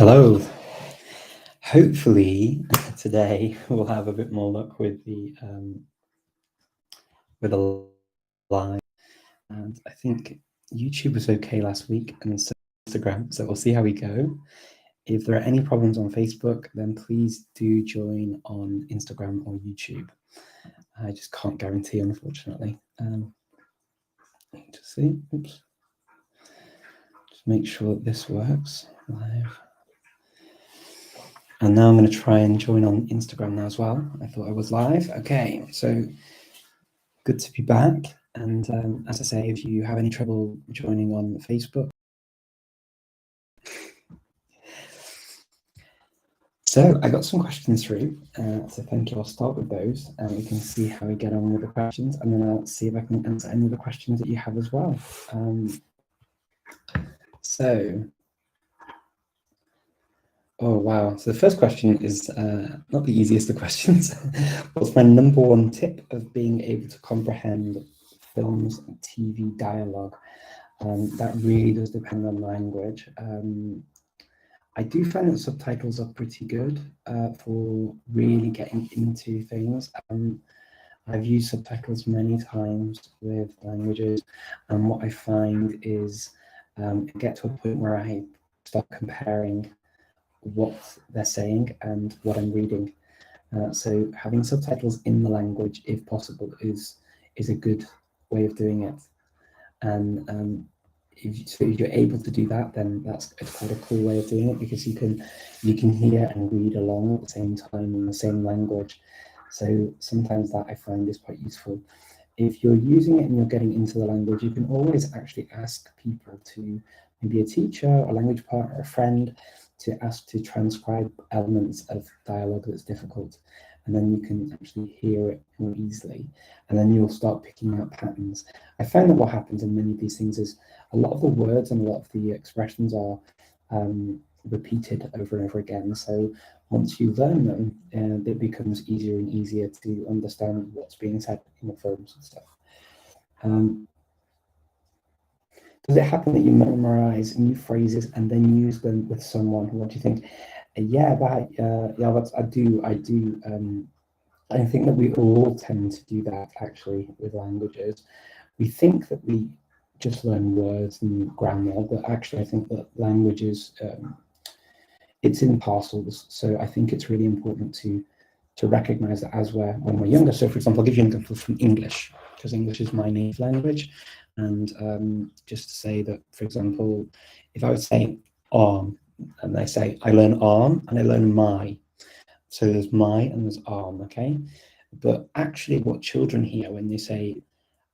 Hello. Hopefully today we'll have a bit more luck with the live. And I think YouTube was okay last week, and so Instagram. So we'll see how we go. If there are any problems on Facebook, then please do join on Instagram or YouTube. I just can't guarantee, unfortunately. Just see. Oops. Just make sure that this works live. And now I'm going to try and join on Instagram now as well. I thought I was live. Okay, so good to be back. And as I say, if you have any trouble joining on Facebook. So I got some questions through, so thank you. I'll start with those, and we can see how we get on with the questions, and then I'll see if I can answer any of the questions that you have as well. Oh wow, so the first question is not the easiest of questions. What's my number one tip of being able to comprehend films and TV dialogue? That really does depend on language. I do find that subtitles are pretty good for really getting into things. I've used subtitles many times with languages, and what I find is I get to a point where I start comparing what they're saying and what I'm reading. So having subtitles in the language, if possible, is a good way of doing it. And if you're able to do that, then it's quite a cool way of doing it, because you can hear and read along at the same time in the same language. So sometimes that I find is quite useful. If you're using it and you're getting into the language, you can always actually ask people to, maybe a teacher, a language partner, a friend, to ask to transcribe elements of dialogue that's difficult, and then you can actually hear it more easily, and then you'll start picking out patterns. I find that what happens in many of these things is a lot of the words and a lot of the expressions are repeated over and over again. So once you learn them, it becomes easier and easier to understand what's being said in the films and stuff. Does it happen that you memorize new phrases and then use them with someone? What do you think? Yeah, I do. I think that we all tend to do that actually with languages. We think that we just learn words and grammar, but actually I think that languages, it's in parcels. So I think it's really important to recognize that when we're younger. So for example, I'll give you an example from English, because English is my native language. And just to say that, for example, if I would say arm, and they say I learn arm and I learn my. So there's my and there's arm, okay? But actually what children hear when they say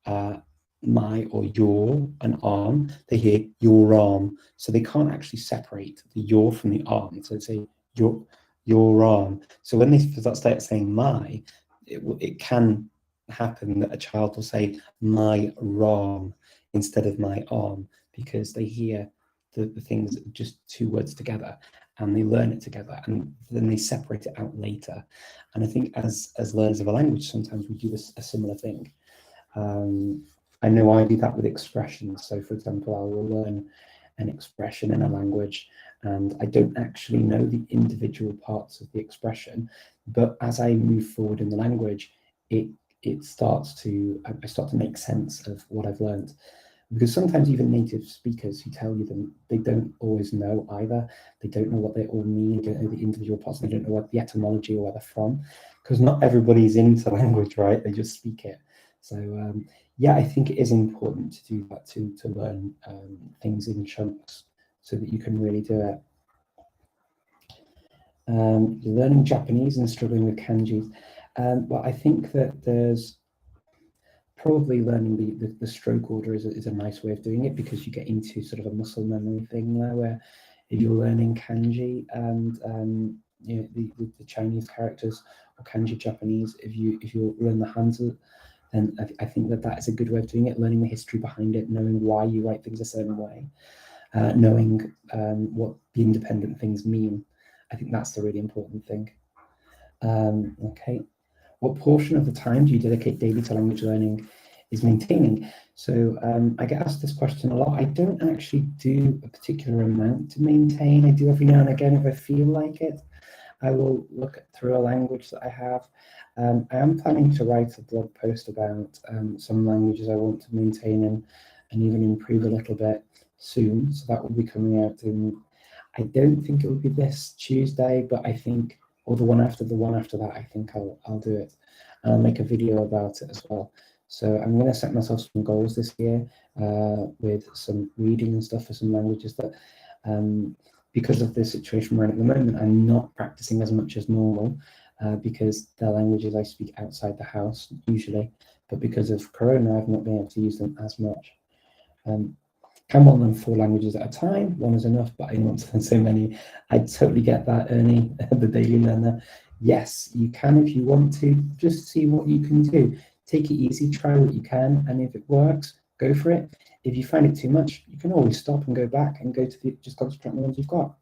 my or your and arm, they hear your arm. So they can't actually separate the your from the arm. So they say your arm. So when they start saying my, it can happen that a child will say my arm instead of my arm, because they hear the things, just two words together, and they learn it together, and then they separate it out later. And I think as learners of a language, sometimes we do a similar thing. I know I do that with expressions. So for example, I will learn an expression in a language, and I don't actually know the individual parts of the expression, but as I move forward in the language, I start to make sense of what I've learned. Because sometimes even native speakers who tell you them, they don't always know either. They don't know what they all mean, they don't know the individual parts, they don't know what the etymology or where they're from, because not everybody's into language, right? They just speak it. So yeah, I think it is important to do that, to learn things in chunks so that you can really do it. Learning Japanese and struggling with kanji. Well, I think that there's probably learning the stroke order is a nice way of doing it, because you get into sort of a muscle memory thing there, where if you're learning kanji and you know, the Chinese characters or kanji Japanese, if you learn the Hanzi, then I think that is a good way of doing it, learning the history behind it, knowing why you write things a certain way, knowing what the independent things mean. I think that's the really important thing. Okay. What portion of the time do you dedicate daily to language learning? is maintaining. So I get asked this question a lot. I don't actually do a particular amount to maintain. I do every now and again if I feel like it. I will look through a language that I have. I am planning to write a blog post about some languages I want to maintain and even improve a little bit soon. So that will be coming out in, I don't think it will be this Tuesday, but I think, or the one after that, I think I'll do it. And I'll make a video about it as well. So I'm going to set myself some goals this year with some reading and stuff for some languages that, because of the situation we're in at the moment, I'm not practicing as much as normal because they're languages I speak outside the house usually, but because of Corona, I've not been able to use them as much. Can one learn 4 languages at a time? 1 is enough, but I don't want to learn so many. I totally get that, Ernie, the daily learner. Yes, you can if you want to. Just see what you can do. Take it easy, try what you can, and if it works, go for it. If you find it too much, you can always stop and go back and just concentrate on the ones you've got.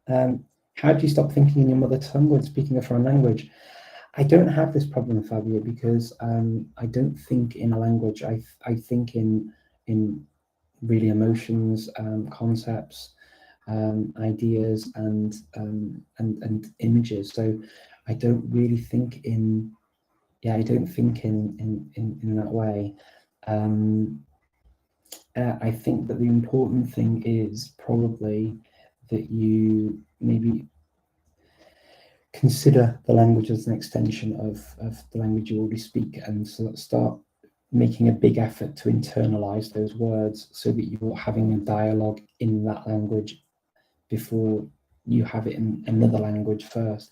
How do you stop thinking in your mother tongue when speaking a foreign language? I don't have this problem, Fabio, because I don't think in a language. I think in really emotions, concepts, ideas, and images. So I don't really think in. Yeah, I don't think in that way. I think that the important thing is probably that you maybe consider the language as an extension of the language you already speak, and so start making a big effort to internalize those words so that you're having a dialogue in that language before you have it in another language first.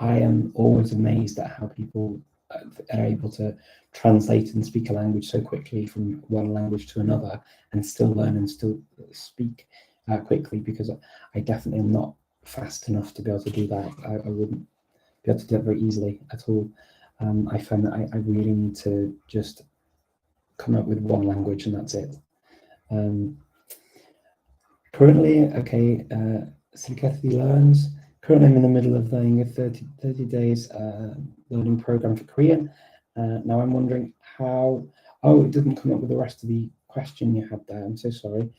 I am always amazed at how people are able to translate and speak a language so quickly from one language to another and still learn and still speak quickly, because I definitely am not fast enough to be able to do that. I wouldn't be able to do it very easily at all. I find that I really need to just come up with one language and that's it. Currently, okay, Simcott learns. Currently, I'm in the middle of learning a 30 days learning program for Korean. Now I'm wondering how, oh, it didn't come up with the rest of the question you had there. I'm so sorry.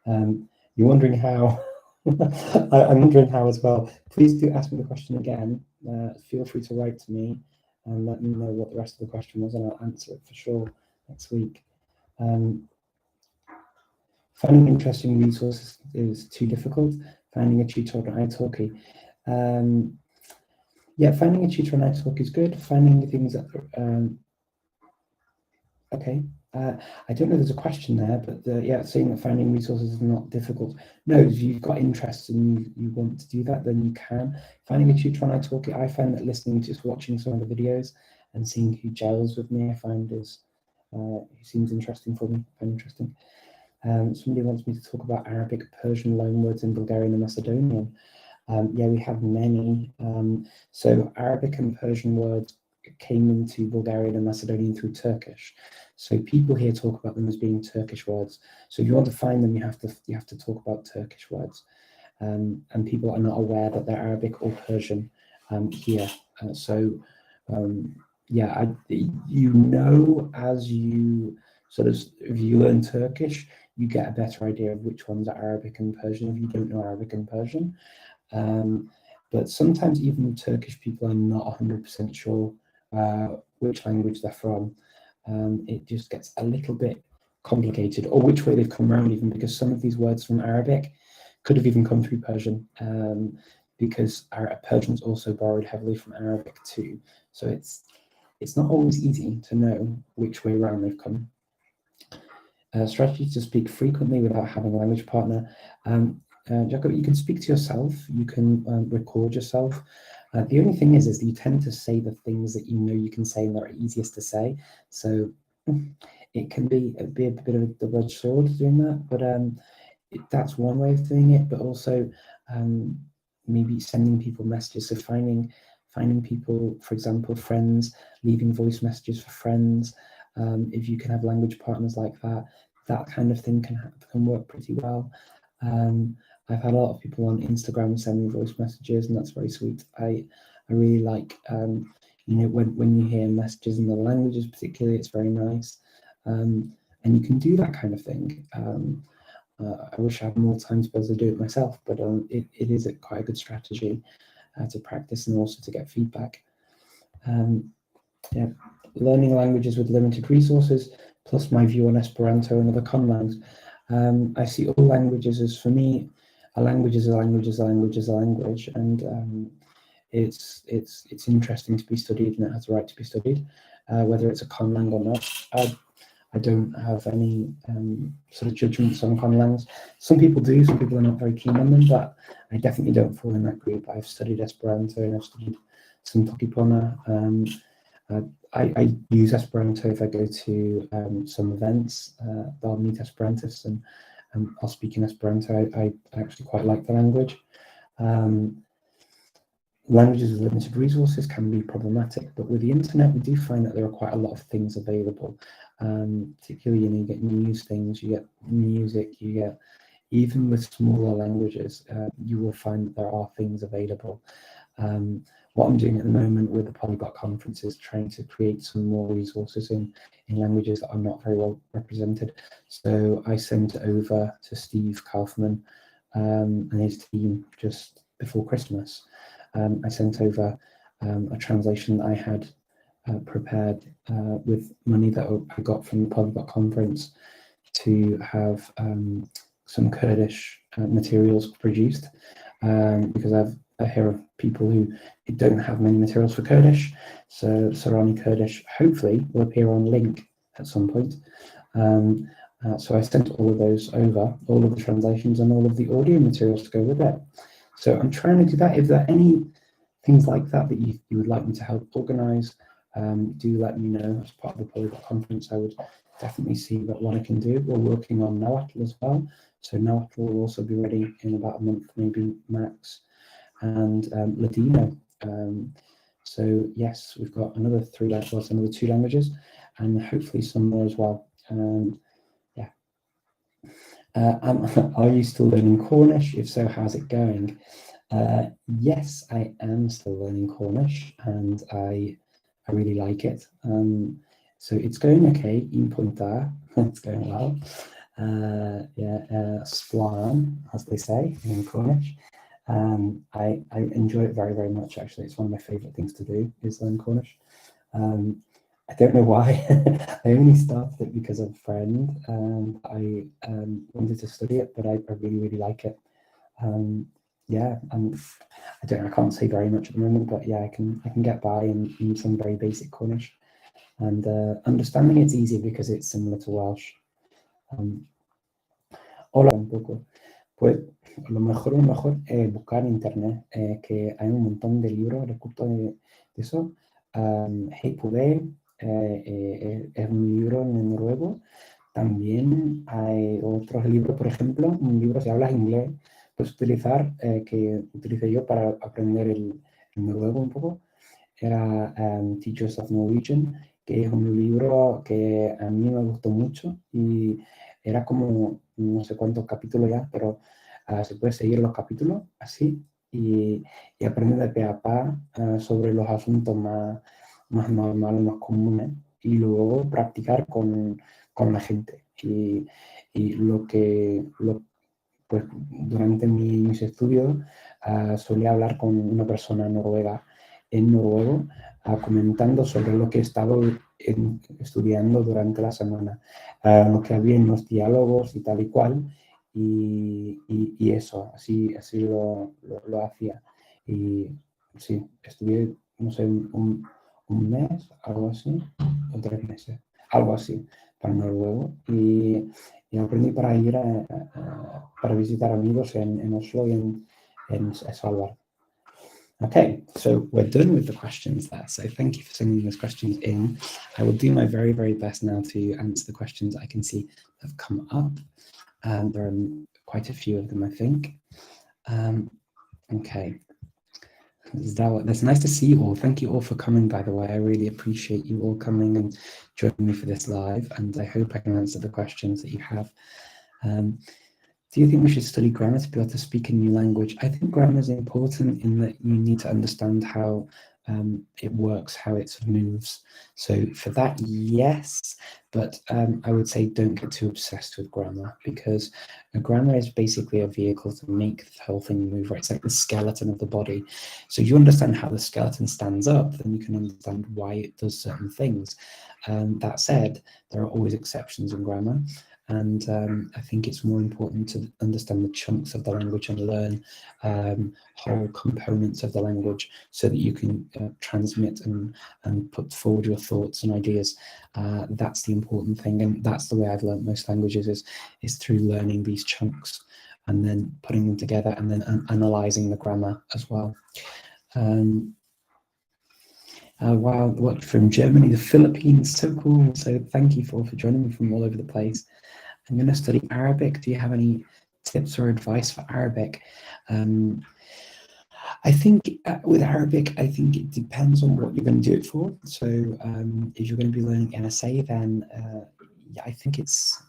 You're wondering how, I'm wondering how as well. Please do ask me the question again. Feel free to write to me and let me know what the rest of the question was, and I'll answer it for sure next week. Finding interesting resources is too difficult. Finding a tutor on italki. Yeah, finding a tutor on italki is good. Finding things that, okay. I don't know if there's a question there, but yeah, saying that finding resources is not difficult. No, if you've got interest and you want to do that, then you can. Finding a tutor on italki, I find that listening, just watching some of the videos and seeing who gels with me, I find is, who seems interesting for me, I find interesting. Somebody wants me to talk about Arabic, Persian loanwords in Bulgarian and Macedonian. Yeah, we have many. So Arabic and Persian words came into Bulgarian and Macedonian through Turkish. So people here talk about them as being Turkish words. So if you want to find them, you have to talk about Turkish words. And people are not aware that they're Arabic or Persian here. Yeah, you know, as you sort of, if you learn Turkish, you get a better idea of which ones are Arabic and Persian if you don't know Arabic and Persian. But sometimes even Turkish people are not 100% sure which language they're from. It just gets a little bit complicated, or which way they've come around, even because some of these words from Arabic could have even come through Persian, because Persian's also borrowed heavily from Arabic too. So it's not always easy to know which way around they've come. Strategy to speak frequently without having a language partner. Jacob, you can speak to yourself, you can record yourself. The only thing is that you tend to say the things that you know you can say and that are easiest to say. So it can be a bit of a double-edged sword doing that, but that's one way of doing it. But also maybe sending people messages. So finding people, for example, friends, leaving voice messages for friends. If you can have language partners like that, that kind of thing can work pretty well. I've had a lot of people on Instagram send me voice messages, and that's very sweet. I really like, you know, when you hear messages in the languages, particularly, it's very nice. and you can do that kind of thing. I wish I had more time to be able to do it myself, but it is quite a good strategy to practice and also to get feedback. Yeah, learning languages with limited resources, plus my view on Esperanto and other conlangs. I see all languages as, for me, a language is a language is a language is a language, and it's interesting to be studied, and it has the right to be studied, whether it's a conlang or not. I don't have any sort of judgments on conlangs. Some people do, some people are not very keen on them, but I definitely don't fall in that group. I've studied Esperanto and I've studied Simcott. I use Esperanto if I go to some events. I'll meet Esperantists and I'll speak in Esperanto. I actually quite like the language. Languages with limited resources can be problematic, but with the internet, we do find that there are quite a lot of things available. Particularly, you get news things, you get music, you get, even with smaller languages, you will find that there are things available. What I'm doing at the moment with the Polyglot Conference is trying to create some more resources in languages that are not very well represented. So I sent it over to Steve Kaufman and his team just before Christmas. I sent over a translation that I had prepared with money that I got from the Polyglot Conference to have some Kurdish materials produced, because I hear of people who don't have many materials for Kurdish. So Sorani Kurdish hopefully will appear on Link at some point. So I sent all of those over, all of the translations and all of the audio materials to go with it. So I'm trying to do that. If there are any things like that that you would like me to help organise, do let me know as part of the Polyglot Conference. I would definitely see what I can do. We're working on Nahuatl as well. So Nahuatl will also be ready in about a month, maybe max, and Ladino. So yes, we've got another 3 languages, another 2 languages, and hopefully some more as well. Yeah. Are you still learning Cornish? If so, how's it going? Yes, I am still learning Cornish, and I really like it. So it's going okay. In Punta, it's going well. Splan, as they say in Cornish. I enjoy it very, very much, actually. It's one of my favourite things to do, is learn Cornish. I don't know why. I only started it because of a friend. I wanted to study it, but I really, really like it. Yeah, and I don't know, I can't say very much at the moment, but yeah, I can get by in some very basic Cornish. And understanding it's easy because it's similar to Welsh. Hola, un poco. Pues lo mejor buscar en internet, que hay un montón de libros, recursos de eso. Hey Pude es un libro en noruego. También hay otros libros, por ejemplo, un libro si hablas inglés, puedes utilizar, que utilicé yo para aprender el noruego un poco. Era Teachers of Norwegian, que es un libro que a mí me gustó mucho y era como no sé cuántos capítulos ya, pero se puede seguir los capítulos así y aprender de pe a pa sobre los asuntos más normales, más comunes, y luego practicar con la gente. Y pues durante mis estudios solía hablar con una persona noruega en noruego, comentando sobre lo que he estado estudiando durante la semana, lo que había en los diálogos y tal y cual, y eso, así lo hacía. Y sí, estudié, no sé, un mes, algo así, o 3 meses, algo así, para noruego, y aprendí para ir para visitar amigos en Oslo y en Svalbard. Okay, so we're done with the questions there. So thank you for sending those questions in. I will do my very, very best now to answer the questions I can see have come up. There are quite a few of them, I think. Okay. It's nice to see you all. Thank you all for coming, by the way. I really appreciate you all coming and joining me for this live, and I hope I can answer the questions that you have. Do you think we should study grammar to be able to speak a new language? I think grammar is important in that you need to understand how it works, how it sort of moves. So for that, yes, but I would say don't get too obsessed with grammar, because a grammar is basically a vehicle to make the whole thing move, right? It's like the skeleton of the body. So if you understand how the skeleton stands up, then you can understand why it does certain things. That said, there are always exceptions in grammar. And I think it's more important to understand the chunks of the language and learn whole components of the language, so that you can transmit and put forward your thoughts and ideas. That's the important thing, and that's the way I've learned most languages, is through learning these chunks and then putting them together, and then analysing the grammar as well. Wow, what from Germany, the Philippines, so cool. So thank you for joining me from all over the place. I'm going to study Arabic. Do you have any tips or advice for Arabic? I think with Arabic, I think it depends on what you're going to do it for. So if you're going to be learning NSA, then yeah, I think it's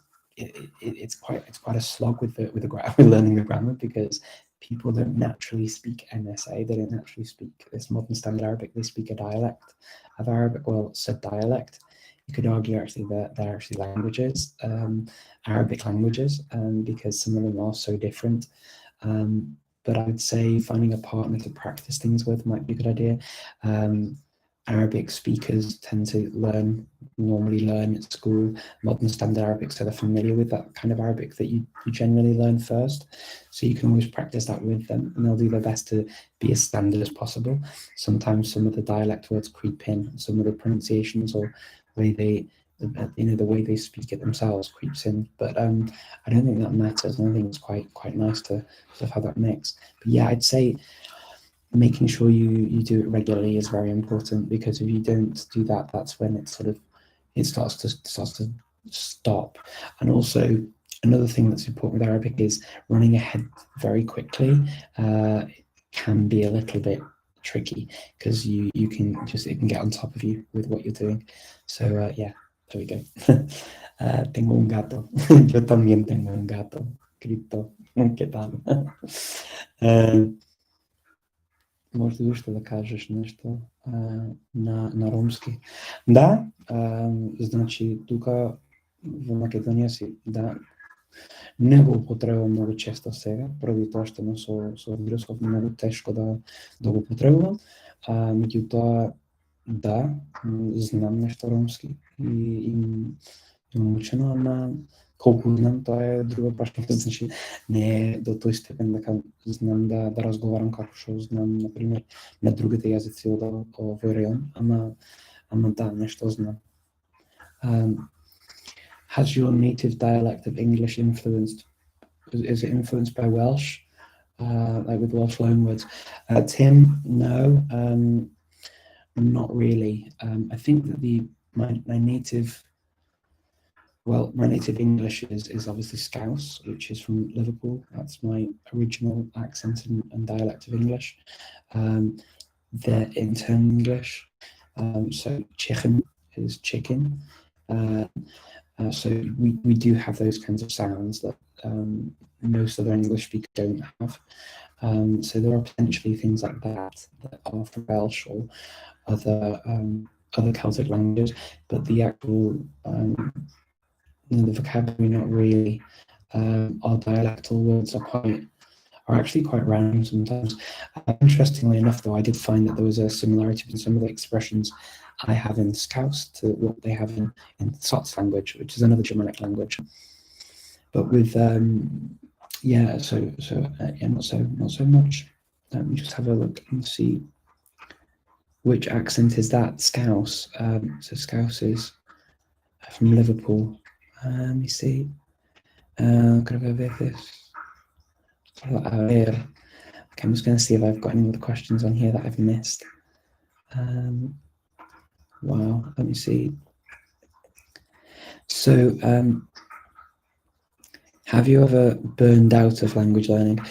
quite a slog with learning the grammar, because people don't naturally speak NSA. They don't naturally speak this modern standard Arabic. They speak a dialect of Arabic. Well, it's a dialect. You could argue actually that they're actually languages, Arabic languages, because some of them are so different. But I would say finding a partner to practice things with might be a good idea. Arabic speakers tend to normally learn at school modern standard Arabic, so they're familiar with that kind of Arabic that you generally learn first. So you can always practice that with them, and they'll do their best to be as standard as possible. Sometimes some of the dialect words creep in, some of the pronunciations or the way they speak it themselves creeps in. But I don't think that matters, and I think it's quite nice to sort of have that mix. But yeah, I'd say making sure you do it regularly is very important, because if you don't do that, that's when it starts to stop. And also another thing that's important with Arabic is running ahead very quickly can be a little bit tricky, because it can get on top of you with what you're doing. So yeah, there we go. Tengo un gato. Yo también tengo un gato. Крипто. ¿Qué tal? Може ли още да кажеш нещо на ромски? Да, значи тук в Македония си, да, не го употребвам много често сега, поради тоа што со вирусов много тешко да го употребувам. Меѓутоа, да, знам нешто ромски и имам учено, ама колку знам, тоа е друга прашка. Значи, не е до тој степен дека знам да разговарам како што знам, например, на другите јазици од овој район, ама да, нешто знам. Has your native dialect of English is it influenced by Welsh, like with Welsh loanwords? Tim, no, not really. I think that my native English is obviously Scouse, which is from Liverpool. That's my original accent and dialect of English. The internal English, so chicken is chicken. So we do have those kinds of sounds that most other English speakers don't have. So there are potentially things like that are from Welsh or other Celtic languages, but the actual the vocabulary, not really. Our dialectal words are actually quite random sometimes. Interestingly enough, though, I did find that there was a similarity between some of the expressions I have in Scouse to what they have in Scots language, which is another Germanic language. But with yeah, so yeah, not so much. Let me just have a look and see which accent is that. Scouse. So Scouse is from Liverpool. Let me see. Gotta go with this. Okay, I'm just going to see if I've got any other questions on here that I've missed. Wow, let me see. So, have you ever burned out of language learning?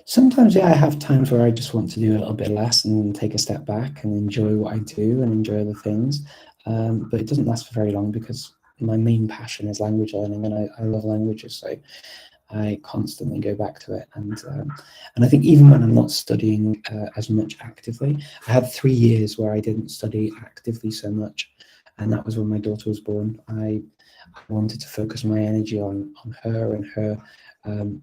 Sometimes, yeah, I have times where I just want to do a little bit less and take a step back and enjoy what I do and enjoy other things. But it doesn't last for very long, because my main passion is language learning, and I love languages. So I constantly go back to it, and I think even when I'm not studying as much actively, I had 3 years where I didn't study actively so much, and that was when my daughter was born. I wanted to focus my energy on her and her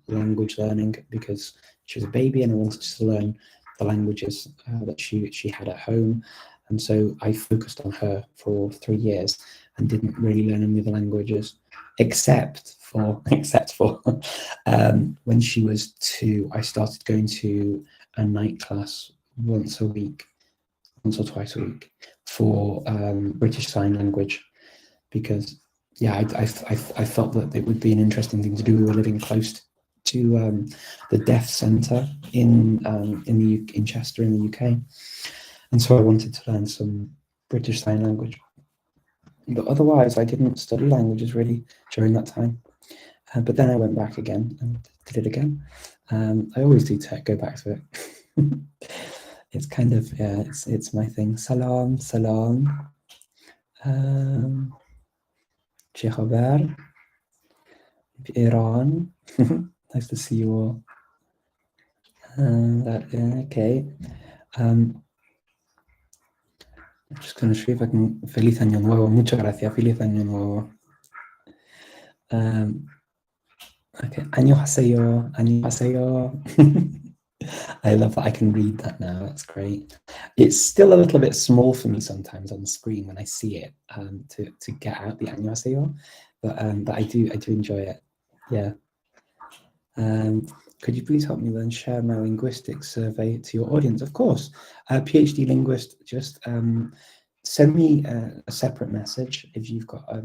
language learning because she was a baby, and I wanted to learn the languages that she had at home, and so I focused on her for 3 years and didn't really learn any other languages except for when she was 2. I started going to a night class once or twice a week for British Sign Language, because I felt that it would be an interesting thing to do. We were living close to the deaf centre in Chester in the UK, and so I wanted to learn some British Sign Language. But otherwise, I didn't study languages really during that time. But then I went back again and did it again. I always do go back to it. It's kind of, it's my thing. Salam, salam. Sheikh Robert, Iran. Nice to see you all. Okay. I'm just going to see if I can. Feliz Año Nuevo. Muchas gracias. Feliz Año Nuevo. Okay. Annyeonghaseyo. Annyeonghaseyo. I love that I can read that now. That's great. It's still a little bit small for me sometimes on the screen when I see it to get out the annyeonghaseyo, but I do enjoy it. Yeah. Could you please help me then share my linguistics survey to your audience? Of course. PhD linguist, just send me a separate message if you've got a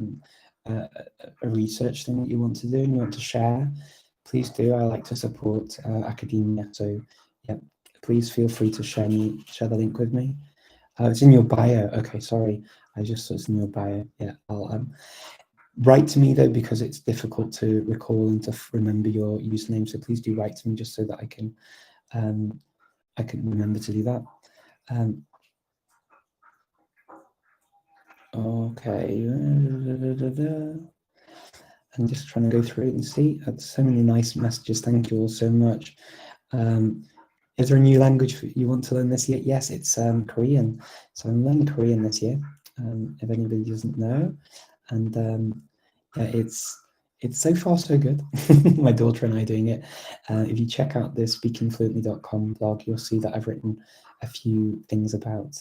research thing that you want to do and you want to share. Please do. I like to support academia, so yeah, please feel free to share the link with me. It's in your bio. Okay, sorry, I just saw it's in your bio. Yeah, I'll write to me though, because it's difficult to recall and to remember your username. So please do write to me just so that I can remember to do that. Okay. I'm just trying to go through it and see. So many nice messages. Thank you all so much. Is there a new language you want to learn this year? Yes, it's Korean. So I'm learning Korean this year, if anybody doesn't know. And yeah, it's so far so good. My daughter and I are doing it. If you check out the speakingfluently.com blog, you'll see that I've written a few things about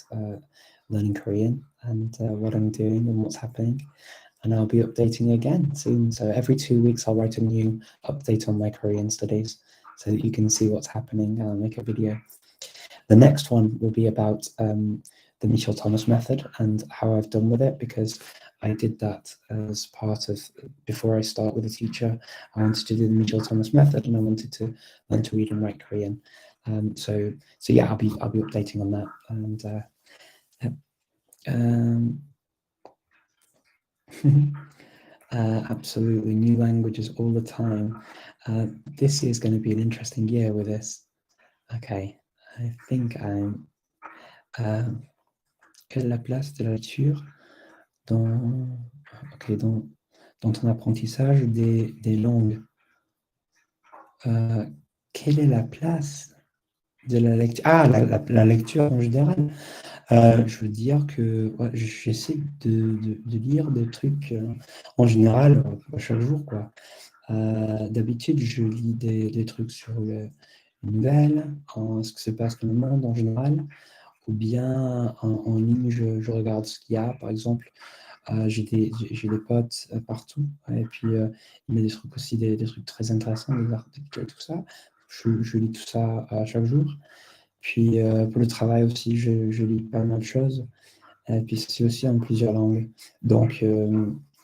learning Korean and what I'm doing and what's happening. And I'll be updating again soon. So every 2 weeks, I'll write a new update on my Korean studies so that you can see what's happening. I'll make a video. The next one will be about the Michel Thomas method and how I've done with it, because I did that as part of, before I start with a teacher, I wanted to do the Michel Thomas method and I wanted to learn to read and write Korean. So yeah, I'll be updating on that. And absolutely, new languages all the time. This is going to be an interesting year with this. Okay, I think I'm. Quelle est la place de la lecture dans ton apprentissage des langues? Quelle est la place de la lecture? Ah, la lecture en général. Je veux dire que ouais, j'essaie de lire des trucs en général chaque jour, quoi. D'habitude, je lis des trucs sur les nouvelles, ce qui se passe dans le monde en général, ou bien en ligne, je regarde ce qu'il y a. Par exemple, j'ai des potes partout, et puis il y a des trucs aussi, des trucs très intéressants, des articles et tout ça. Je lis tout ça chaque jour. Puis pour le travail aussi, je lis pas mal de choses. Et puis c'est aussi en plusieurs langues. Donc,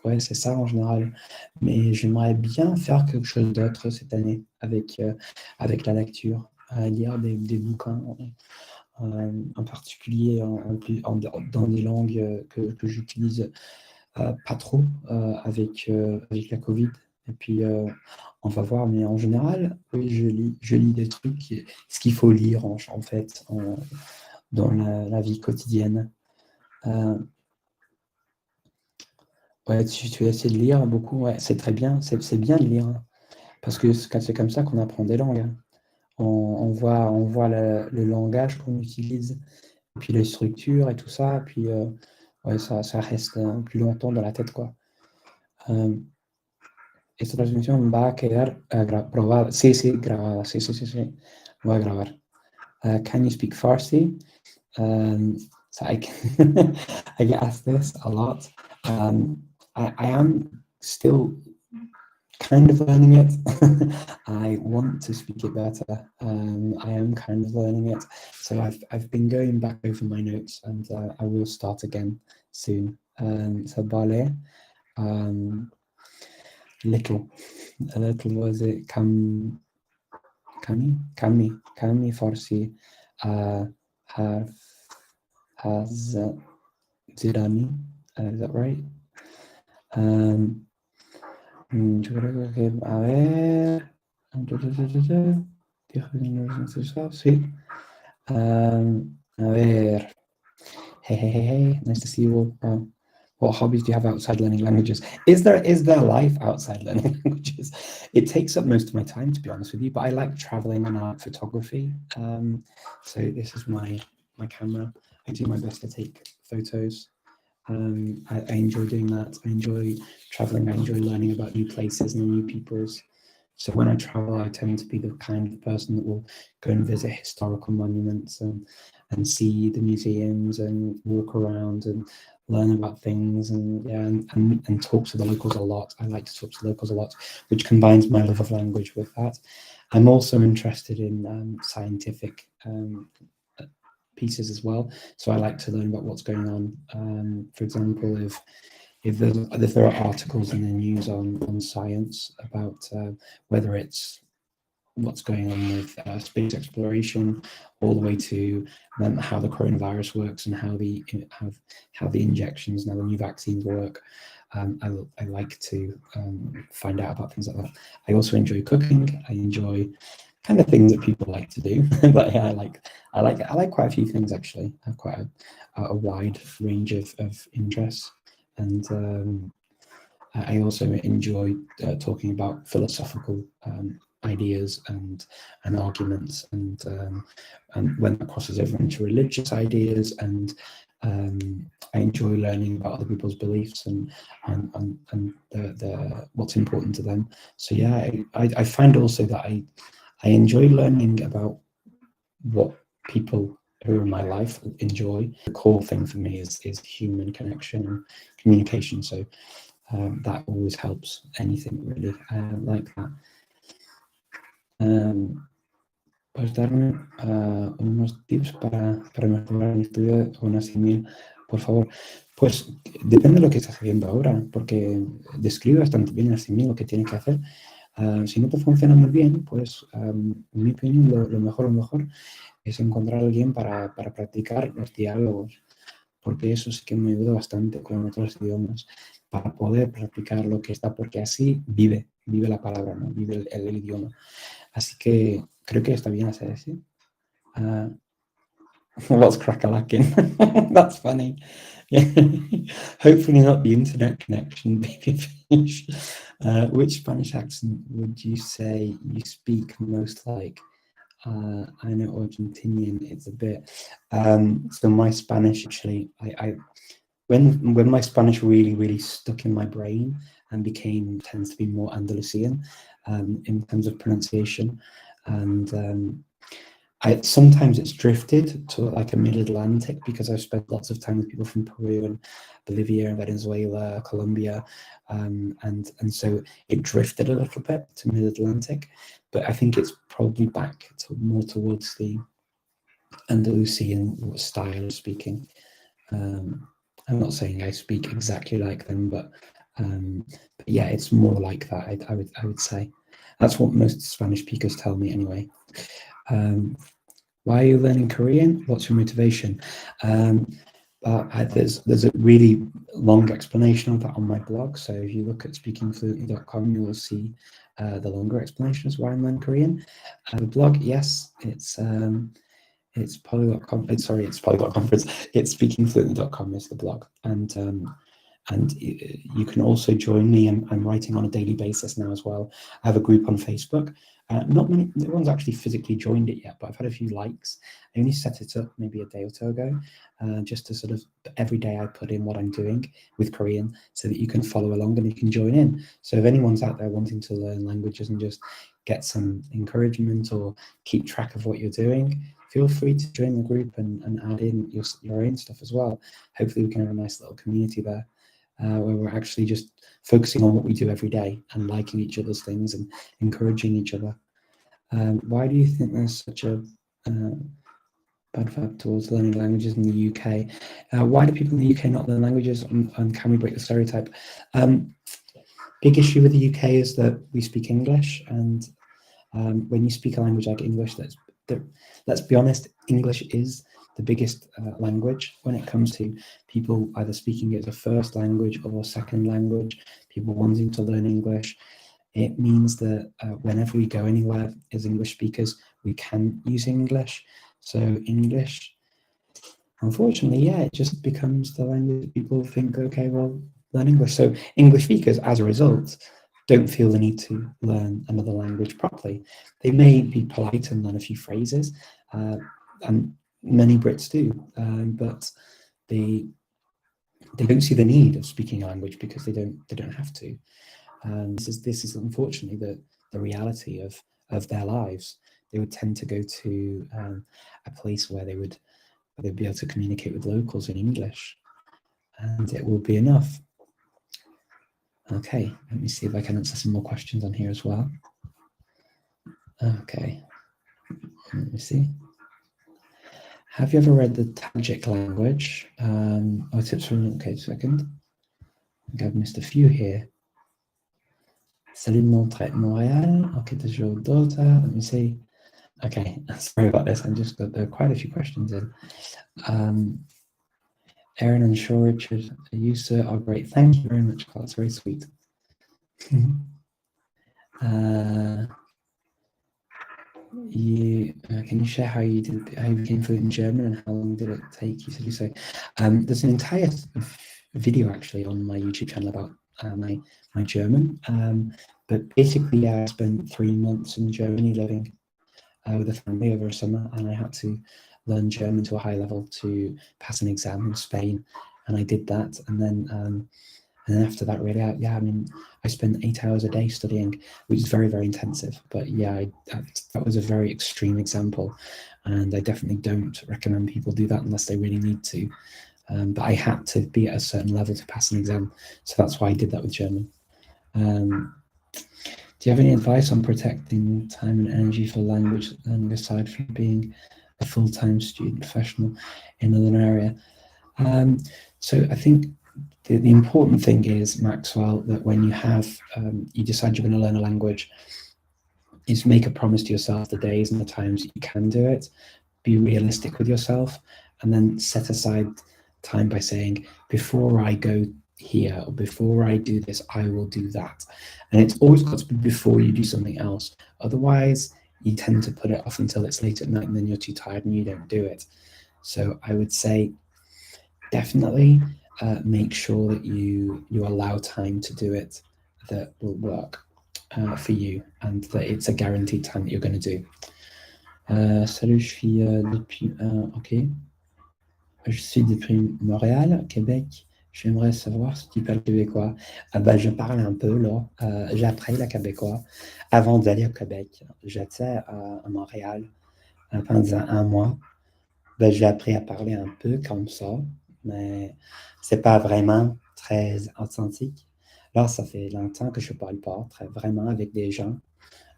ouais, c'est ça en général. Mais j'aimerais bien faire quelque chose d'autre cette année avec la lecture, lire des bouquins en particulier dans des langues que j'utilise pas trop avec la Covid. Et puis, on va voir. Mais en général, oui, je lis des trucs, ce qu'il faut lire en fait dans la vie quotidienne. Ouais, tu essaies de lire beaucoup, ouais, c'est très bien, c'est bien de lire. Parce que c'est comme ça qu'on apprend des langues, hein. On voit le langage qu'on utilise, et puis les structures et tout ça, puis ouais, ça reste plus longtemps dans la tête, quoi. Esta transmisión va a quedar probada. Sí, sí, grabada. Sí, sí, sí, sí. Voy a grabar. Can you speak Farsi? So I can I get asked this a lot. I am still kind of learning it. I want to speak it better. I am kind of learning it. So I've been going back over my notes, and I will start again soon. So Bale, little, a little was it Kami Farsi have has Zirani, is that right? Yo creo que, a ver, sí. A ver, hey, nice to see you all. What hobbies do you have outside learning languages? Is there life outside learning languages? It takes up most of my time, to be honest with you, but I like traveling and art photography. So this is my camera. I do my best to take photos. I enjoy doing that. I enjoy traveling. I enjoy learning about new places and new peoples. So when I travel, I tend to be the kind of person that will go and visit historical monuments and see the museums and walk around and learn about things and and talk to the locals a lot. I like to talk to the locals a lot, which combines my love of language with that. I'm also interested in scientific pieces as well. So I like to learn about what's going on. For example, if there are articles in the news on science about whether it's what's going on with space exploration, all the way to how the coronavirus works and how the injections and how the new vaccines work. I like to find out about things like that. I also enjoy cooking. I enjoy kind of things that people like to do. But yeah, I like quite a few things actually. I have quite a wide range of interests, and I also enjoy talking about philosophical ideas and arguments, and when that crosses over into religious ideas, and I enjoy learning about other people's beliefs and the what's important to them. So yeah, I find also that I enjoy learning about what people who are in my life enjoy. The core thing for me is human connection and communication. So that always helps anything really like that. ¿Puedes darme unos tips para mejorar mi estudio con asimil, por favor? Pues depende de lo que estás haciendo ahora, porque describe bastante bien asimil lo que tiene que hacer. Si no te funciona muy bien, pues en mi opinión lo mejor es encontrar a alguien para practicar los diálogos, porque eso sí que me ayuda bastante con otros idiomas, para poder practicar lo que está, porque así vive la palabra, ¿no? Vive el idioma. Así que creo que está bien hacer así. What's crack-a-lacking? That's funny. Yeah. Hopefully not the internet connection, baby fish. Which Spanish accent would you say you speak most like? I know Argentinian, it's a bit. So my Spanish actually, when my Spanish really stuck in my brain and tends to be more Andalusian in terms of pronunciation, and sometimes it's drifted to like a mid-Atlantic because I've spent lots of time with people from Peru and Bolivia, Venezuela, Colombia, and so it drifted a little bit to mid-Atlantic, but I think it's probably back to more towards the Andalusian style of speaking. I'm not saying I speak exactly like them, but yeah, it's more like that. I would say that's what most Spanish speakers tell me anyway. Why are you learning Korean? What's your motivation? There's a really long explanation of that on my blog. So if you look at speakingfluently.com, you will see the longer explanation as why I'm learning Korean. The blog, yes, it's Polyglot Conference. It's speakingfluently.com is the blog, and And you can also join me. I'm writing on a daily basis now as well. I have a group on Facebook. Not many, no one's actually physically joined it yet, but I've had a few likes. I only set it up maybe a day or two ago, just to sort of, every day I put in what I'm doing with Korean so that you can follow along and you can join in. So if anyone's out there wanting to learn languages and just get some encouragement or keep track of what you're doing, feel free to join the group and add in your own stuff as well. Hopefully we can have a nice little community there. Where we're actually just focusing on what we do every day and liking each other's things and encouraging each other. Why do you think there's such a bad vibe towards learning languages in the UK? Why do people in the UK not learn languages, and can we break the stereotype? Big issue with the UK is that we speak English, and when you speak a language like English, let's be honest, English is the biggest language when it comes to people either speaking it as a first language or second language, people wanting to learn English. It means that whenever we go anywhere as English speakers, we can use English. So English, unfortunately, yeah, it just becomes the language that people think, okay, well, learn English. So English speakers, as a result, don't feel the need to learn another language properly. They may be polite and learn a few phrases, and many Brits do, but they don't see the need of speaking a language because they don't have to. And this is unfortunately the reality of their lives. They would tend to go to a place where they'd be able to communicate with locals in English, and it will be enough. Okay, let me see if I can answer some more questions on here as well. Okay, let me see. Have you ever read the Tajik language? Tips from, okay, second. I think I've missed a few here. Salut mon trait Montréal. Okay, toujours d'autres. Let me see. Okay, sorry about this. There are quite a few questions in. Aaron and Shaw Richard, you sir are great. Thank you very much, Carl. It's very sweet. Can you share how you became fluent in German and how long did it take you to do so? There's an entire video actually on my YouTube channel about my German. But basically, I spent 3 months in Germany living with a family over a summer, and I had to learn German to a high level to pass an exam in Spain, and I did that. And then after that, really, I spent 8 hours a day studying, which is very, very intensive. But yeah, that was a very extreme example, and I definitely don't recommend people do that unless they really need to. But I had to be at a certain level to pass an exam, so that's why I did that with German. Do you have any advice on protecting time and energy for language learning aside from being a full-time student professional in another area? So I think the important thing is, Maxwell, that when you decide you're going to learn a language, is make a promise to yourself the days and the times that you can do it. Be realistic with yourself, and then set aside time by saying, before I go here or before I do this, I will do that. And it's always got to be before you do something else. Otherwise, you tend to put it off until it's late at night and then you're too tired and you don't do it. So I would say definitely make sure that you allow time to do it that will work for you, and that it's a guaranteed time that you're going to do. Salut, je suis depuis... ok. Je suis depuis Montréal, Québec. J'aimerais savoir si tu parles québécois. Je parle un peu, là. J'apprends le québécois. Avant d'aller au Québec, j'étais à Montréal pendant un mois. J'ai appris à parler un peu comme ça, mais c'est pas vraiment très authentique. Là, ça fait longtemps que je parle pas vraiment avec des gens.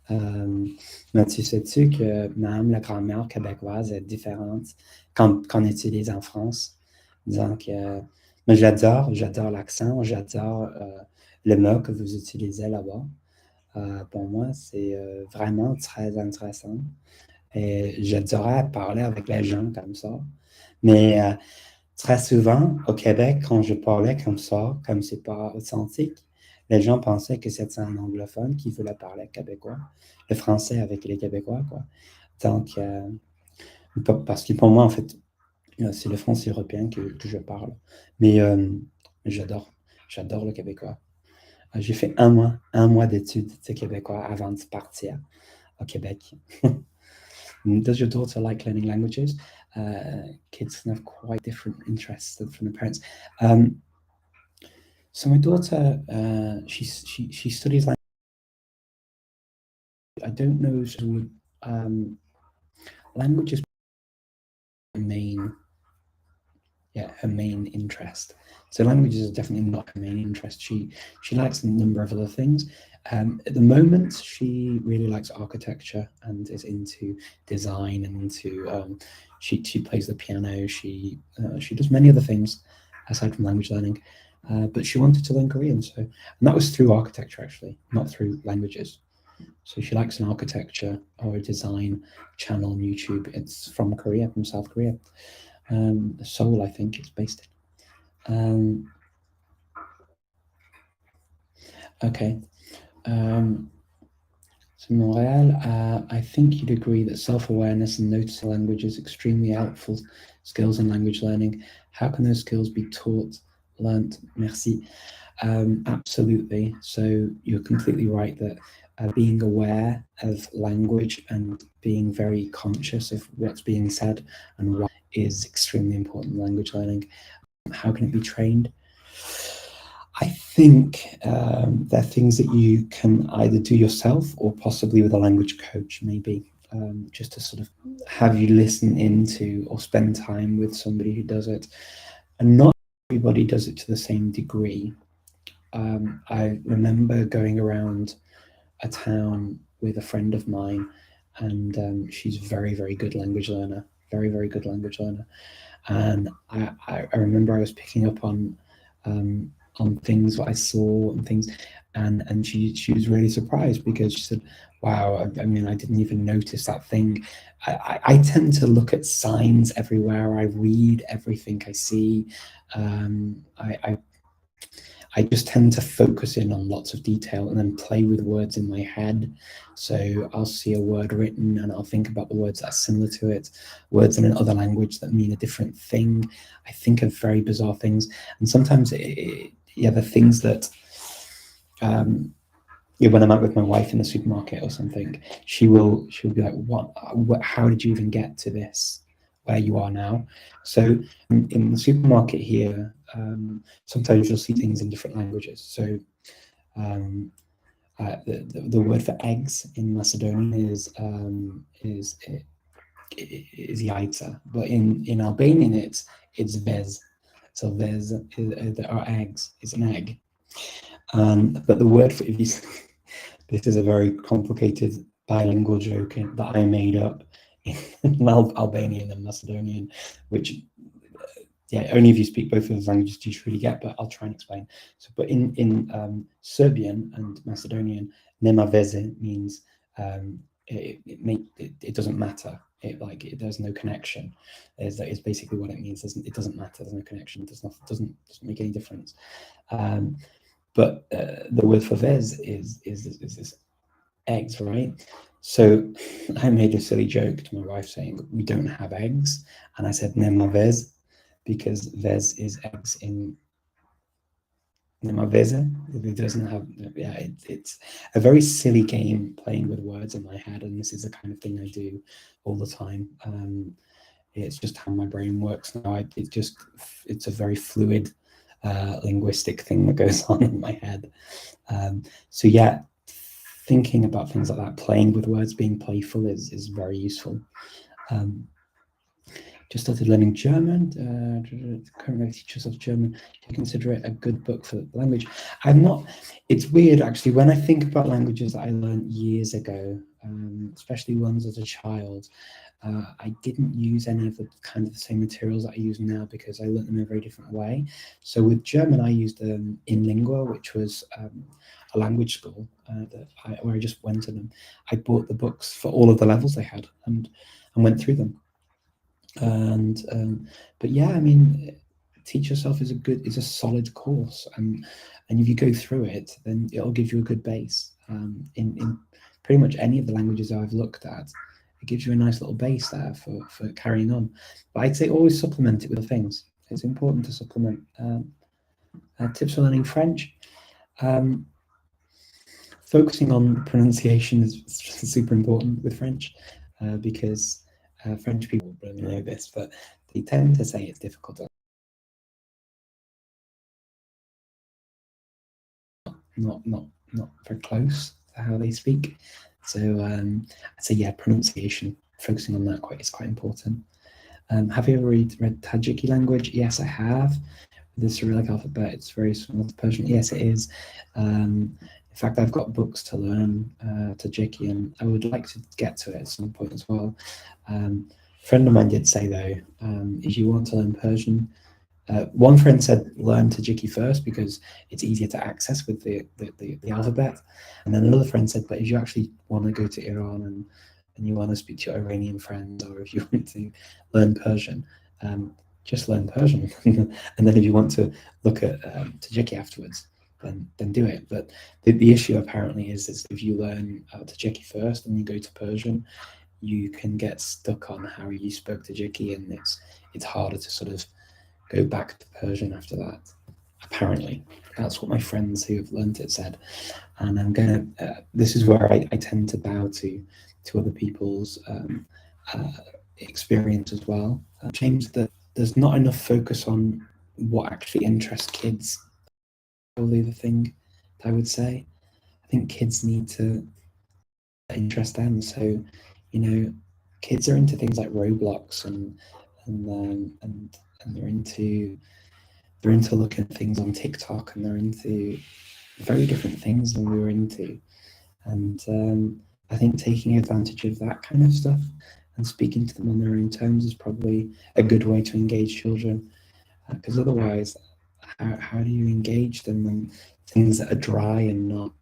Mais tu sais-tu que même la grammaire québécoise est différente qu'on utilise en France? Donc, mais j'adore l'accent, j'adore le mot que vous utilisez là-bas. Pour moi, c'est vraiment très intéressant. Et j'adorais parler avec les gens comme ça. Mais très souvent, au Québec, quand je parlais comme ça, comme c'est pas authentique, les gens pensaient que c'était un anglophone qui voulait parler québécois, le français avec les Québécois, quoi. Donc, parce que pour moi, en fait, c'est le français européen que je parle. Mais j'adore. j'adore le québécois. J'ai fait un mois d'études de québécois avant de partir au Québec. Does your daughter like learning languages? Kids can have quite different interests from the parents. So my daughter, she studies language. I don't know if she would, language is her main interest. So languages is definitely not her main interest. She likes a number of other things. At the moment, she really likes architecture and is into design and into she plays the piano. She does many other things aside from language learning. But she wanted to learn Korean, and that was through architecture actually, not through languages. So she likes an architecture or a design channel on YouTube. It's from Korea, from South Korea. Seoul, I think it's based in. Okay. So Montreal, I think you'd agree that self-awareness and noticing language is extremely helpful skills in language learning. How can those skills be taught, learnt? Merci. Absolutely. So you're completely right that being aware of language and being very conscious of what's being said and why is extremely important in language learning. How can it be trained? I think there are things that you can either do yourself or possibly with a language coach, maybe, just to sort of have you listen into or spend time with somebody who does it. And not everybody does it to the same degree. I remember going around a town with a friend of mine, and she's very, very good language learner, very, very good language learner. And I remember I was picking up on things what I saw and things, and she was really surprised because she said, "Wow, I mean, I didn't even notice that thing." I tend to look at signs everywhere. I read everything I see. I just tend to focus in on lots of detail and then play with words in my head. So I'll see a word written and I'll think about the words that are similar to it, words in another language that mean a different thing. I think of very bizarre things. And sometimes, the things that, when I'm out with my wife in the supermarket or something, she'll be like, what, how did you even get to this, where you are now? So in the supermarket here, sometimes you'll see things in different languages. So the word for eggs in Macedonian is yaitsa, but in Albanian it's vez. So vez are eggs. It's an egg. But the word for this is a very complicated bilingual joke that I made up in Albanian and Macedonian, which only if you speak both of those languages do you really get, but I'll try and explain. So, but in Serbian and Macedonian, nema veze means it doesn't matter. There's no connection. Is basically what it means. It doesn't matter. There's no connection. It doesn't make any difference. But the word for vez is eggs, right? So I made a silly joke to my wife saying we don't have eggs, and I said nema vez, because vez is eggs in nema veze. It doesn't have, it's a very silly game playing with words in my head, and this is the kind of thing I do all the time. It's just how my brain works now. It's a very fluid linguistic thing that goes on in my head. So yeah, thinking about things like that, playing with words, being playful is very useful. Just started learning German. Currently teach yourself German. Do you consider it a good book for the language? I'm not. It's weird actually. When I think about languages that I learned years ago, especially ones as a child, I didn't use any of the kind of the same materials that I use now because I learned them in a very different way. So with German, I used InLingua, which was a language school where I just went to them. I bought the books for all of the levels they had and went through them. And but yeah, I mean, Teach Yourself is a solid course, and if you go through it, then it'll give you a good base. In pretty much any of the languages I've looked at, it gives you a nice little base there for carrying on. But I'd say always supplement it with other things. It's important to supplement. Tips for learning French. Focusing on pronunciation is super important with French because French people really know this, but they tend to say it's difficult. Not very close to how they speak. So I'd say yeah, pronunciation. Focusing on that is quite important. Have you ever read Tajiki language? Yes, I have. The Cyrillic alphabet, it's very similar to Persian. Yes, it is. In fact, I've got books to learn Tajiki, and I would like to get to it at some point as well. A friend of mine did say though, if you want to learn Persian, one friend said learn Tajiki first because it's easier to access with the alphabet, and then another friend said, but if you actually want to go to Iran and you want to speak to your Iranian friends, or if you want to learn Persian, just learn Persian, and then if you want to look at Tajiki afterwards, then do it. But the issue apparently is if you learn Tajiki first and you go to Persian, you can get stuck on how you spoke Tajiki, and it's harder to sort of go back to Persian after that. Apparently, that's what my friends who have learnt it said, and I'm gonna. This is where I tend to bow to other people's experience as well. James, that there's not enough focus on what actually interests kids. Probably the thing I would say. I think kids need to interest them. So, kids are into things like Roblox and they're into looking at things on TikTok, and they're into very different things than we were into. And I think taking advantage of that kind of stuff and speaking to them on their own terms is probably a good way to engage children. Because otherwise, how do you engage them on things that are dry and not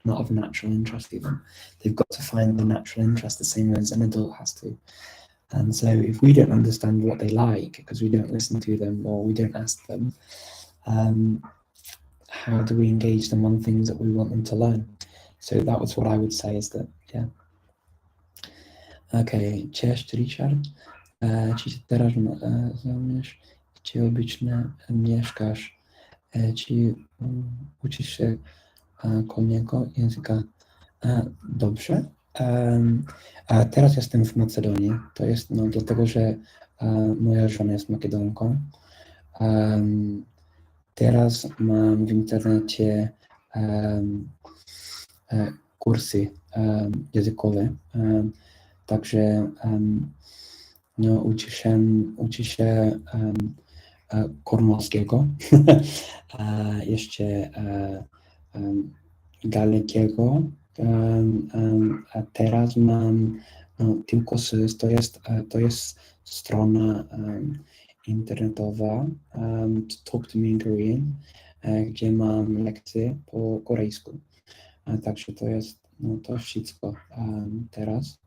of natural interest to them? They've got to find the natural interest the same as an adult has to. And so if we don't understand what they like because we don't listen to them or we don't ask them, how do we engage them on things that we want them to learn? So that was what I would say is that, yeah. Okay, cześć Richard. Czy teraz zamierzasz, czy obycznie mieszkasz, czy uczysz się kolejnego języka? Dobrze. Teraz jestem w Macedonii. To jest dlatego, że moja żona jest Makedonką. Teraz mam w internecie kursy językowe. Także uczy się kornolskiego, jeszcze galekiego, a teraz mam tylko to jest strona internetowa Talk to Me in Korean, gdzie mam lekcje po korejsku. Także to jest to wszystko teraz.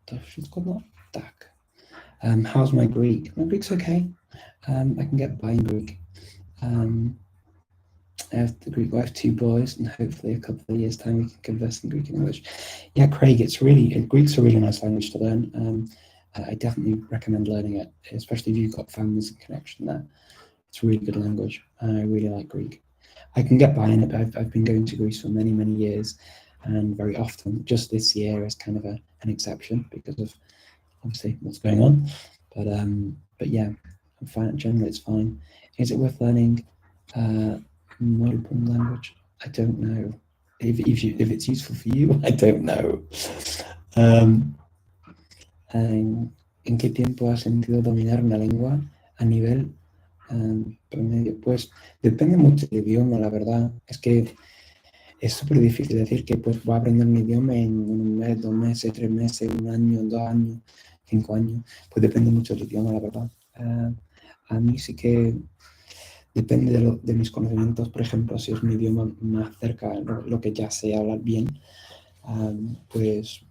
To wszystko, no tak. How's my Greek? My Greek's okay. I can get by in Greek. I have the Greek. I have 2 boys, and hopefully a couple of years' time we can converse in Greek and English. Yeah, Craig, Greek's a really nice language to learn. I definitely recommend learning it, especially if you've got families and connection there. It's a really good language. I really like Greek. I can get by in it, but I've been going to Greece for many, many years, and very often. Just this year is kind of an exception because of obviously what's going on. But yeah, I'm fine. Generally, it's fine. Is it worth learning Moribund language? I don't know. If it's useful for you, I don't know. ¿En qué tiempo has sentido dominar una lengua a nivel promedio? Pues depende mucho del idioma, la verdad. Es que es súper difícil decir que pues voy a aprender un idioma en 1 mes, 2 meses, 3 meses, 1 año, 2 años, 5 años. Pues depende mucho del idioma, la verdad. A mí sí que depende de mis conocimientos. Por ejemplo, si es un idioma más cerca, lo que ya sé hablar bien, pues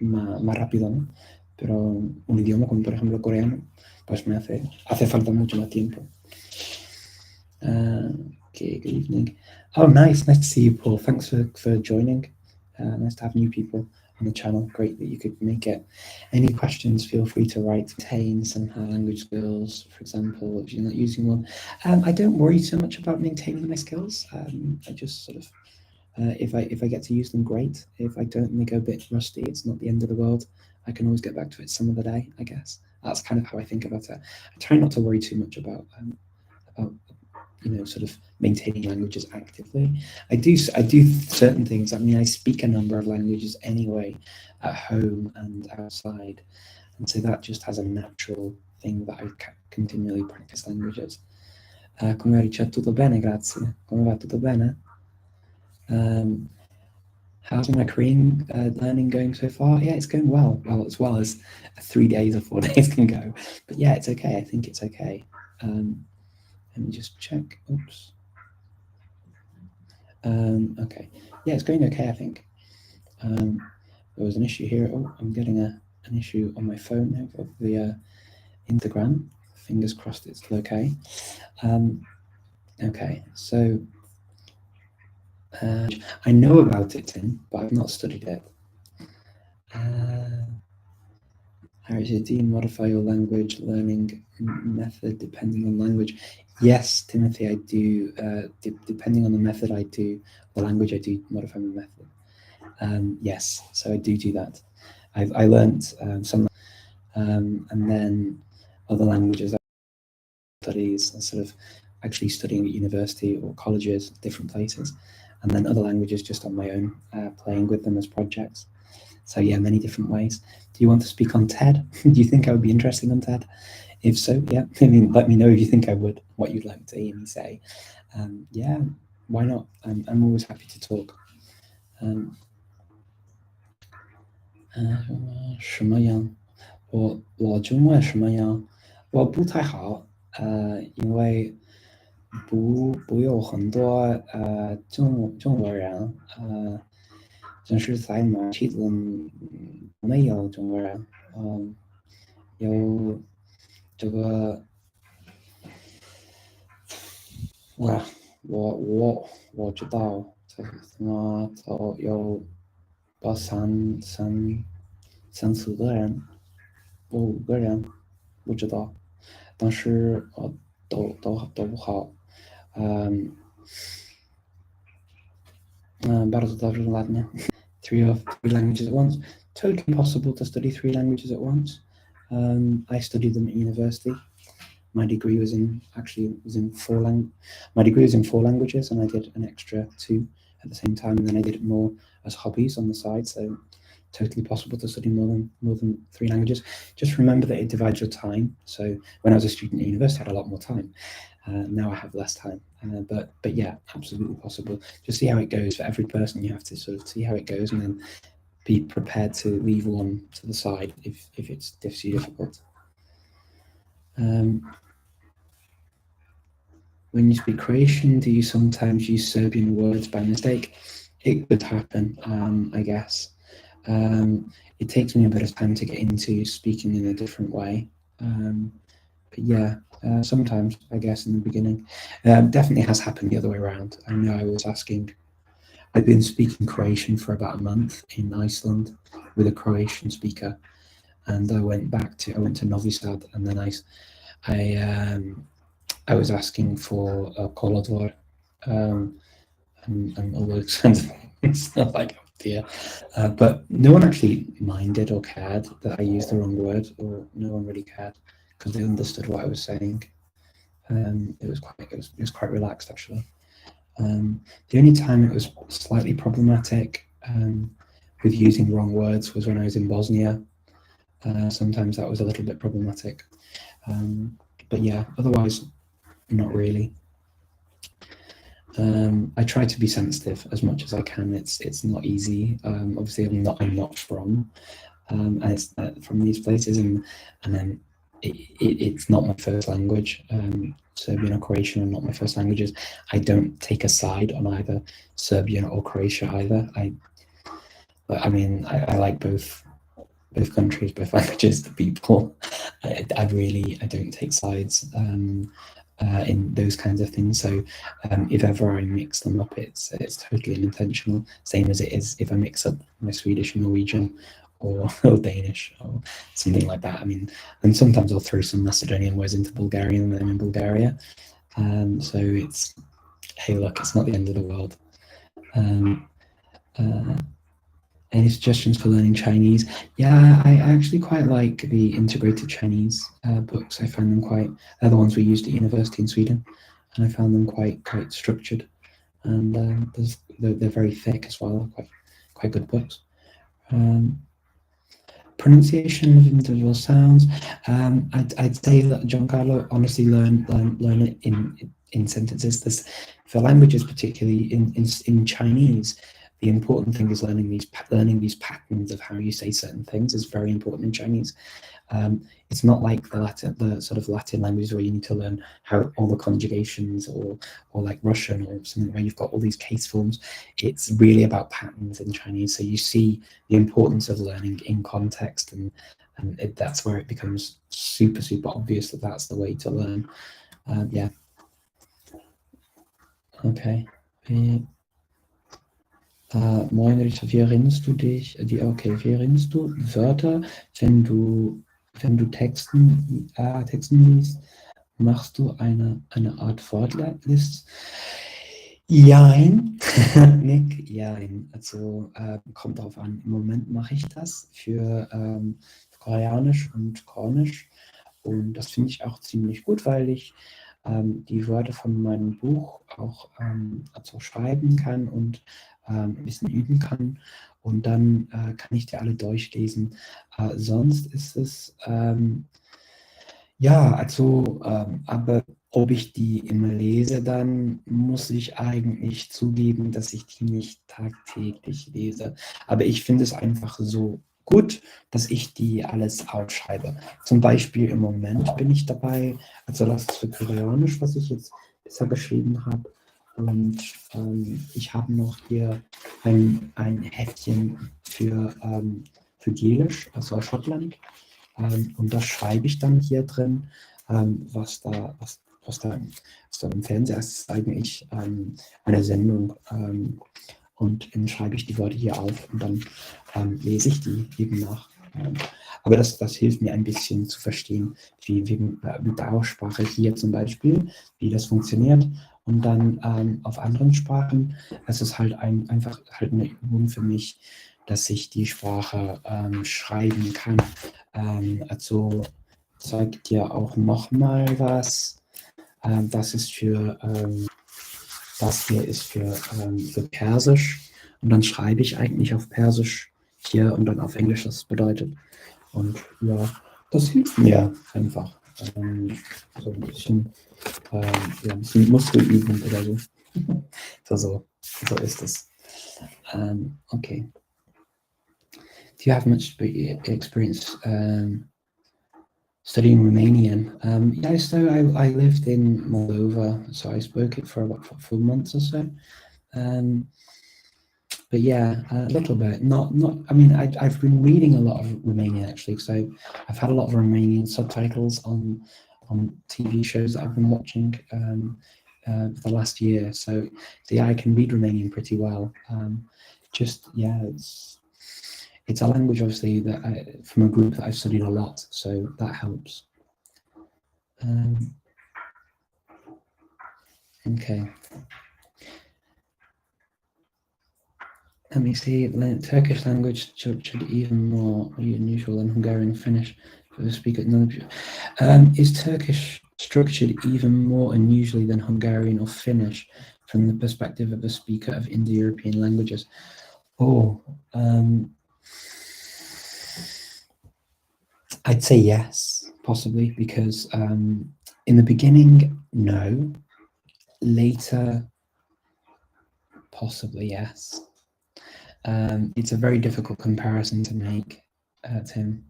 más rápido, ¿no? Pero un idioma como por ejemplo coreano, pues me hace falta mucho más tiempo. Okay, good evening. Oh, nice to see you, Paul. Thanks for joining. Nice to have new people. on the channel. Great that you could make it. Any questions, feel free to write. Maintain somehow language skills, for example, if you're not using one. I don't worry so much about maintaining my skills. I just sort of, if I get to use them, great. If I don't and they go a bit rusty, it's not the end of the world. I can always get back to it some other day, I guess. That's kind of how I think about it. I try not to worry too much about sort of maintaining languages actively. I do certain things. I mean, I speak a number of languages anyway, at home and outside, and so that just has a natural thing that I continually practice languages. Come dice, tutto bene, grazie. Come va, tutto bene? How's my Korean learning going so far? Yeah, it's going well. Well, as well as 3 days or 4 days can go. But yeah, it's okay. I think it's okay. Let me just check. Oops. Okay. Yeah, it's going okay, I think. There was an issue here. Oh, I'm getting an issue on my phone of the Instagram. Fingers crossed it's okay. Okay, so I know about it, Tim, but I've not studied it. Harry, do you modify your language learning method depending on language? Yes, Timothy, I do. Depending on the method I do, the language I do modify my method. Yes, so I do that. I learned some, and then other languages I studies, sort of actually studying at university or colleges, different places, and then other languages just on my own, playing with them as projects. So yeah, many different ways. Do you want to speak on TED? Do you think I would be interesting on TED? If so, yeah, I mean, let me know if you think I would, what you'd like to hear me say. Yeah, why not? I'm always happy to talk. 什么样？我中文什么样？我不太好，因为不有很多中国人，就是在马其顿没有中国人，有这个我知道这是什么，有三四个人，5个人，不知道，但是都不好。Bardzo dobrze, ładnie. Three languages at once. Totally possible to study 3 languages at once. I studied them at university. My degree was in 4 My degree was in 4 languages, and I did an extra 2 at the same time, and then I did it more as hobbies on the side. So totally possible to study more than 3 languages. Just remember that it divides your time. So when I was a student at university, I had a lot more time. Now I have less time, but yeah, absolutely possible. Just see how it goes. For every person, you have to sort of see how it goes, and then be prepared to leave one to the side if it's difficult. When you speak Croatian, do you sometimes use Serbian words by mistake? It could happen, I guess. It takes me a bit of time to get into speaking in a different way. But yeah, sometimes, I guess, in the beginning. Definitely has happened the other way around. I know I've been speaking Croatian for about a month in Iceland with a Croatian speaker, and I went to Novi Sad, and then I was asking for a kolodvor, and all those kinds of things. Like, oh dear. But no one actually minded or cared that I used the wrong word, or no one really cared because they understood what I was saying. It was quite relaxed, actually. The only time it was slightly problematic with using wrong words was when I was in Bosnia. Sometimes that was a little bit problematic. But yeah, otherwise, not really. I try to be sensitive as much as I can. It's not easy. Obviously, I'm not from, and it's from these places, and then it's not my first language. Serbian or Croatian are not my first languages. I don't take a side on either Serbian or Croatia either. I mean, I like both countries, both languages, the people. I don't take sides. in those kinds of things. So if ever I mix them up, it's totally unintentional. Same as it is if I mix up my Swedish and Norwegian or Danish or something like that. I mean, and sometimes I'll throw some Macedonian words into Bulgarian when I'm in Bulgaria. So it's, hey, look, it's not the end of the world. Any suggestions for learning Chinese? Yeah, I actually quite like the integrated Chinese books. I find them quite, they're the ones we used at university in Sweden, and I found them quite structured, and they're very thick as well, quite good books. Pronunciation of individual sounds. I'd say that Giancarlo, honestly, learn it in sentences. This, for languages, particularly in Chinese, the important thing is learning these patterns of how you say certain things is very important in Chinese. It's not like the sort of Latin languages where you need to learn how all the conjugations, or like Russian or something where you've got all these case forms. It's really about patterns in Chinese. So you see the importance of learning in context, and that's where it becomes super obvious that that's the way to learn. Yeah. Okay. Moin Richard, wie erinnerst du dich, wie erinnerst du Wörter, wenn du Texten liest, machst du eine Art Wortlist? Jein, Nick, jein. Also kommt drauf an. Im Moment mache ich das für Koreanisch und Cornish, und das finde ich auch ziemlich gut, weil ich die Wörter von meinem Buch auch also schreiben kann und ein bisschen üben kann, und dann kann ich die alle durchlesen. Sonst ist es, ja, also, aber ob ich die immer lese, dann muss ich eigentlich zugeben, dass ich die nicht tagtäglich lese. Aber ich finde es einfach so gut, dass ich die alles aufschreibe. Zum Beispiel im Moment bin ich dabei, also das ist für Koreanisch, was ich jetzt bisher geschrieben habe. Und ich habe noch hier ein Heftchen für Gälisch, also Schottland. Und das schreibe ich dann hier drin, was da im Fernseher ist, eigentlich eine Sendung. Und dann schreibe ich die Worte hier auf, und dann lese ich die eben nach. Aber das hilft mir ein bisschen zu verstehen, wie mit der Aussprache hier zum Beispiel, wie das funktioniert. Und dann auf anderen Sprachen, es ist halt einfach eine Übung für mich, dass ich die Sprache schreiben kann. Also zeige dir auch nochmal was. Das hier ist für Persisch, und dann schreibe ich eigentlich auf Persisch hier und dann auf Englisch, was es bedeutet. Und ja, das hilft mir einfach. So ein bisschen, ein bisschen Muskelübung oder so. So ist es. Okay. Do you have much experience studying Romanian? Yeah, so I lived in Moldova, so I spoke it for about 4 months or so. But yeah, a little bit. Not. I mean, I've been reading a lot of Romanian actually, so I've had a lot of Romanian subtitles on TV shows that I've been watching for the last year. So yeah, I can read Romanian pretty well. Just yeah, it's a language obviously that from a group that I've studied a lot, so that helps. Okay. Let me see. Turkish language structured even more unusual than Hungarian and Finnish for the speaker. Is Turkish structured even more unusually than Hungarian or Finnish from the perspective of a speaker of Indo-European languages? I'd say yes, possibly, because in the beginning, no. Later, possibly yes. It's a very difficult comparison to make, Tim.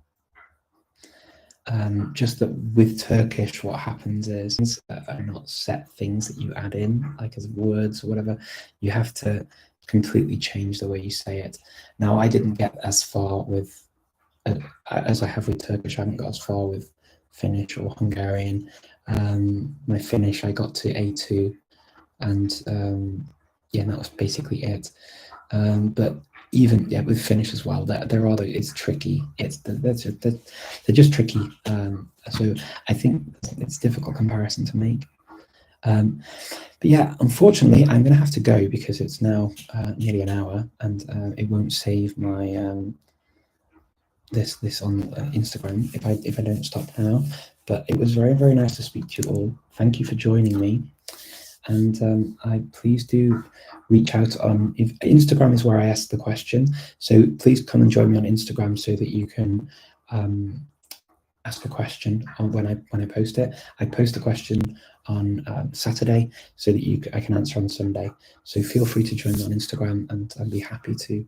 Just that with Turkish, what happens is things are not set things that you add in, like as words or whatever. You have to completely change the way you say it. Now, I didn't get as far with, as I have with Turkish. I haven't got as far with Finnish or Hungarian. My Finnish, I got to A2, and yeah, that was basically it. But even with Finnish as well, it's tricky. They're just tricky. So I think it's a difficult comparison to make. But yeah, unfortunately, I'm going to have to go because it's now nearly an hour, and it won't save my this on Instagram if I don't stop now. But it was very, very nice to speak to you all. Thank you for joining me, and please do reach out on Instagram is where I ask the question. So please come and join me on Instagram so that you can ask a question on when I post it. I post a question on Saturday so that I can answer on Sunday. So feel free to join me on Instagram, and I'd be happy to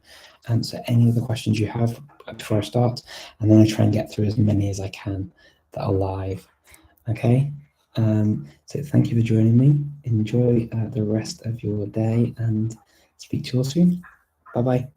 answer any of the questions you have before I start, and then I try and get through as many as I can that are live. Okay. So thank you for joining me. Enjoy the rest of your day, and speak to you all soon. Bye bye.